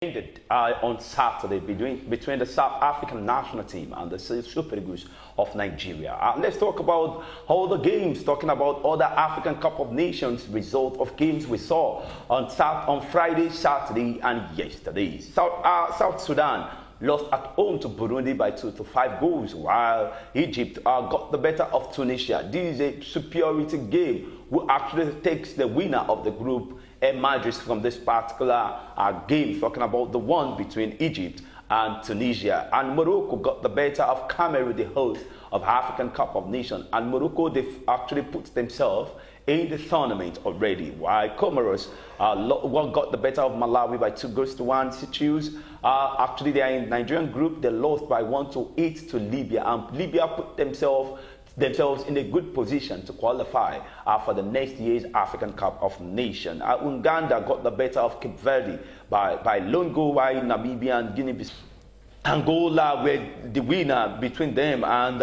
ended on Saturday between the South African national team and the Super Eagles of Nigeria. Let's talk about all the games, talking about other African Cup of Nations result of games we saw on Friday, Saturday, and yesterday. South Sudan lost at home to Burundi by 2-5 goals, while Egypt got the better of Tunisia. This is a superiority game who actually takes the winner of the group emerges from this particular game, talking about the one between Egypt and Tunisia. And Morocco got the better of Cameroon, the host of African Cup of Nations. And Morocco, they've actually put themselves in the tournament already, while Comoros got the better of Malawi by 2-1. Seychelles, actually they are in the Nigerian group. They lost by 1-8 to Libya, and Libya put themselves in a good position to qualify for the next year's African Cup of Nations. Uganda got the better of Cape Verde by lone goal, while Namibia and Guinea-Bissau. Angola were the winner between them and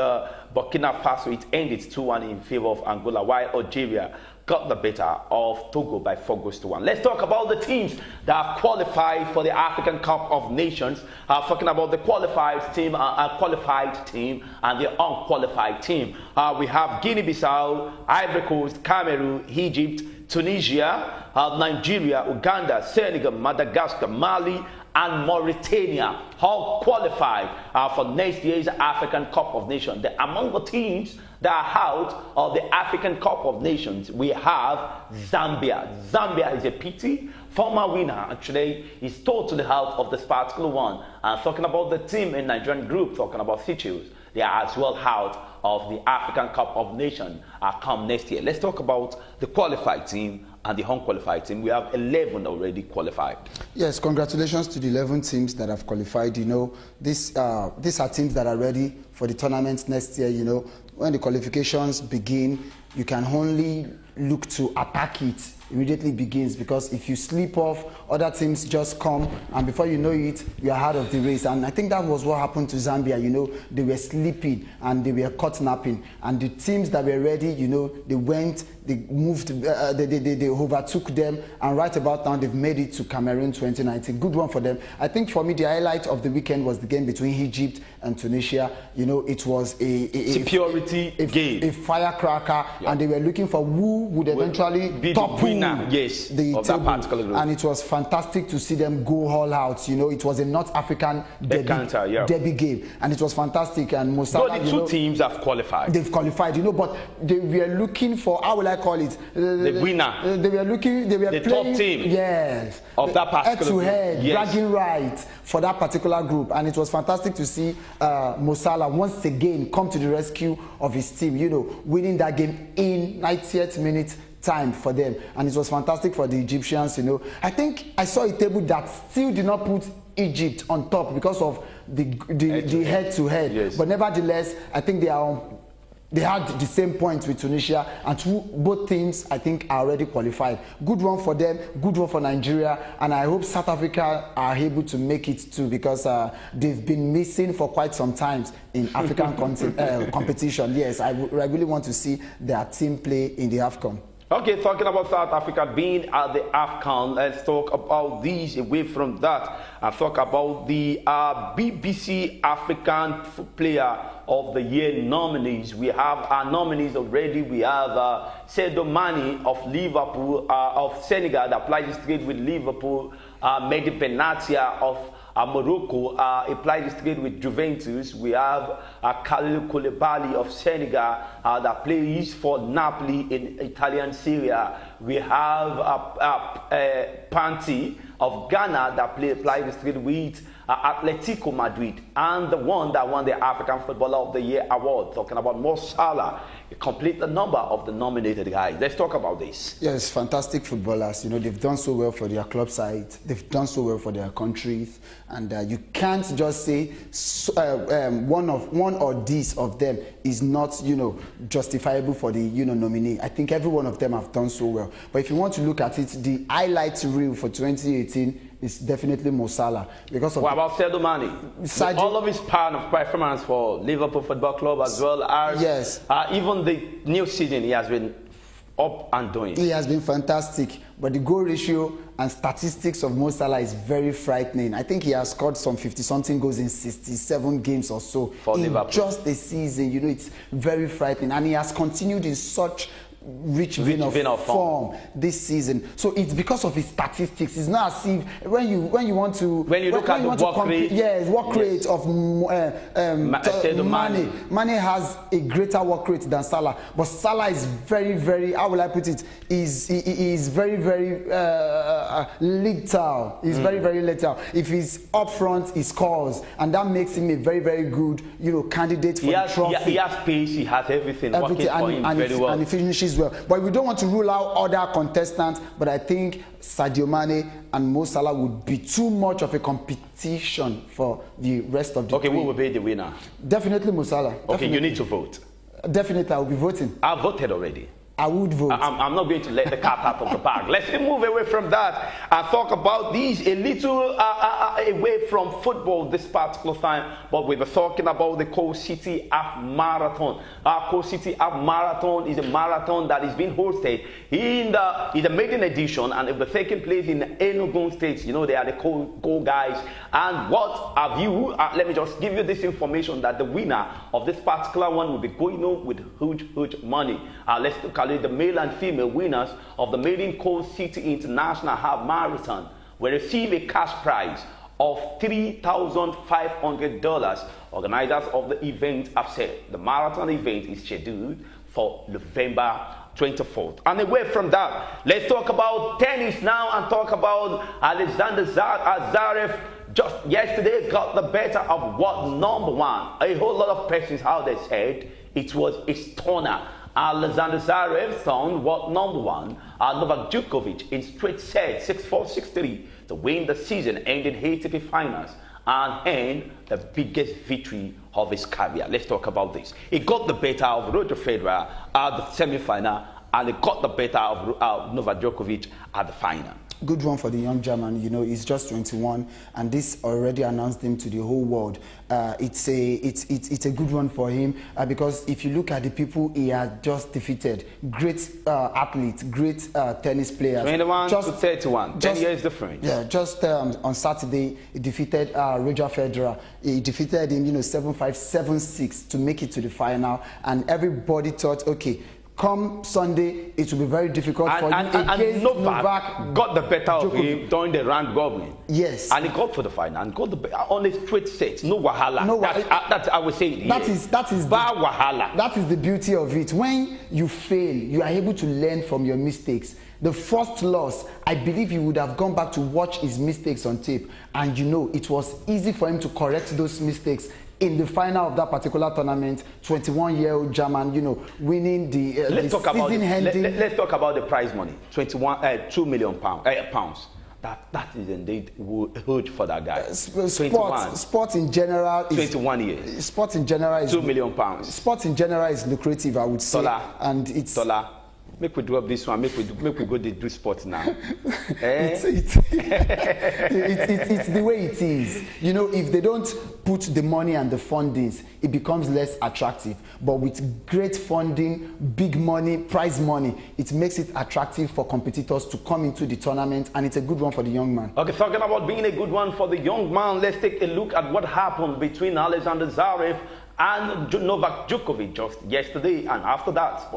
Burkina Faso. It ended 2-1 in favor of Angola, while Algeria got the better of Togo by 4-1. Let's talk about the teams that have qualified for the African Cup of Nations. Talking about the qualified team and the unqualified team. We have Guinea-Bissau, Ivory Coast, Cameroon, Egypt, Tunisia, Nigeria, Uganda, Senegal, Madagascar, Mali, and Mauritania all qualified for next year's African Cup of Nations. Among the teams that are out of the African Cup of Nations, we have Zambia. Zambia is a pity. Former winner, actually, is totally out of this particular one. And talking about the team in Nigerian group, talking about Seychelles, they are as well out of the African Cup of Nations come next year. Let's talk about the qualified team and the unqualified team. We have 11 already qualified. Yes, congratulations to the 11 teams that have qualified. You know, these are teams that are ready for the tournament next year. You know, when the qualifications begin, you can only look to attack it. Immediately begins, because if you sleep off, other teams just come, and before you know it, you are out of the race. And I think that was what happened to Zambia. You know, they were sleeping and they were caught napping, and the teams that were ready, you know, they went, they moved, they overtook them, and right about now they've made it to Cameroon 2019. Good one for them. I think for me the highlight of the weekend was the game between Egypt and Tunisia. You know, it was a security game, a firecracker, yeah. And they were looking for who would eventually be the winner. Yes, the of that particular group. And it was fantastic to see them go all out. You know, it was a North African derby game, and it was fantastic. And Mo Salah, the two teams have qualified. They've qualified, you know, but they were looking for, how will I call it? The winner. They were looking. They were the playing, top team. Yes, of that particular head-to-head, group. Yes. bragging rights for that particular group, and it was fantastic to see Mo Salah once again come to the rescue of his team. You know, winning that game in 90th minute time for them, and it was fantastic for the Egyptians. You know, I think I saw a table that still did not put Egypt on top because of the head-to-head. Yes. But nevertheless, I think they had the same points with Tunisia, and both teams, I think, are already qualified. Good one for them, good one for Nigeria, and I hope South Africa are able to make it too, because they've been missing for quite some time in African competition. Yes, I really want to see their team play in the AFCON. Okay, talking about South Africa being at the AFCON, let's talk about these. Away from that, I'll talk about the BBC African Player of the Year nominees. We have our nominees already. We have Sadio Mane of Liverpool, of Senegal, that plays straight with Liverpool. Mehdi Benatia of Morocco applied this trade with Juventus. We have Kalidou Koulibaly of Senegal that plays for Napoli in Italian Serie A. We have Panti of Ghana that applied this trade with Atletico Madrid, and the one that won the African Footballer of the Year award, talking about Mo Salah. Complete the number of the nominated guys. Let's talk about this. Yes, fantastic footballers. You know, they've done so well for their club side. They've done so well for their countries, and you can't just say one or these of them is not, you know, justifiable for the, you know, nominee. I think every one of them have done so well. But if you want to look at it, the highlight reel for 2018 is definitely Mo Salah, because of what about Sadio Mane? All of his performance for Liverpool Football Club, as well as yes, even the new season, he has been up and doing. He has been fantastic. but the goal ratio and statistics of Mo Salah is very frightening. I think he has scored some 50-something goals in 67 games or so for in Liverpool. just a season. You know, it's very frightening, and he has continued in such rich vein of form this season. So it's because of his statistics. It's not as if when you want to look at the work rate, work rate of Mane has a greater work rate than Salah, but Salah is very, very, how will I put it, is very, very lethal. He's very, very lethal. If he's up front, he scores, and that makes him a very, very good, you know, candidate for the trophy. He has pace, he has everything working for him very well, and he finishes well. But we don't want to rule out other contestants, but I think Sadio Mane and Mo Salah would be too much of a competition for the rest of the Okay, who will be the winner? Definitely Mo Salah. Okay, Definitely. you need to vote. Definitely, I will be voting. I voted already. I would vote. I'm not going to let the cat out of the bag. Let's move away from that and talk about these a little away from football this particular time. But we were talking about the Coal City Half Marathon. Coal City Half Marathon is a marathon that is being hosted in the maiden edition, and it will be taking place in Enugu State. You know, they are the coal guys. And what have you? Let me just give you this information that the winner of this particular one will be going home with huge money. Let's look at the male and female winners of the maiden Coal City International Half Marathon will receive a cash prize of $3,500. Organizers of the event have said the marathon event is scheduled for November 24th. And away from that, let's talk about tennis now and talk about Alexander Zverev. Just yesterday got the better of what number one. A whole lot of persons, how they said it was a stunner. Alexander Zverev found what number one, Novak Djokovic in straight sets, 6-4, 6-3, to win the season-ending ATP Finals and earn the biggest victory of his career. Let's talk about this. He got the better of Roger Federer at the semi-final, and he got the better of Novak Djokovic at the final. Good one for the young German. You know, he's just 21, and this already announced him to the whole world. It's a good one for him because if you look at the people he had just defeated, great athletes, great tennis players. 21 to 31, 10 years difference. Yeah, just on Saturday he defeated Roger Federer. He defeated him, you know, 7-5, 7-6 to make it to the final, and everybody thought, okay, come Sunday, it will be very difficult for you. And Novak got the better of him during the round robin. Yes. And he got for the final and got the on a straight set. No wahala. No, that's I would say it. That is wahala. That is the beauty of it. When you fail, you are able to learn from your mistakes. The first loss, I believe he would have gone back to watch his mistakes on tape, and you know it was easy for him to correct those mistakes. In the final of that particular tournament, 21-year-old German, you know, winning the let's talk about the prize money. 2 million pounds. That is indeed huge for that guy. Sport in general is 21 years. Sport in general is 2 million pounds. Sport in general is lucrative, I would say. And it's make we drop this one. Make we go do sports now. It's the way it is. You know, if they don't put the money and the fundings, it becomes less attractive. But with great funding, big money, prize money, it makes it attractive for competitors to come into the tournament, and it's a good one for the young man. Okay, talking about being a good one for the young man, let's take a look at what happened between Alexander Zverev and Novak Djokovic just yesterday, and after that.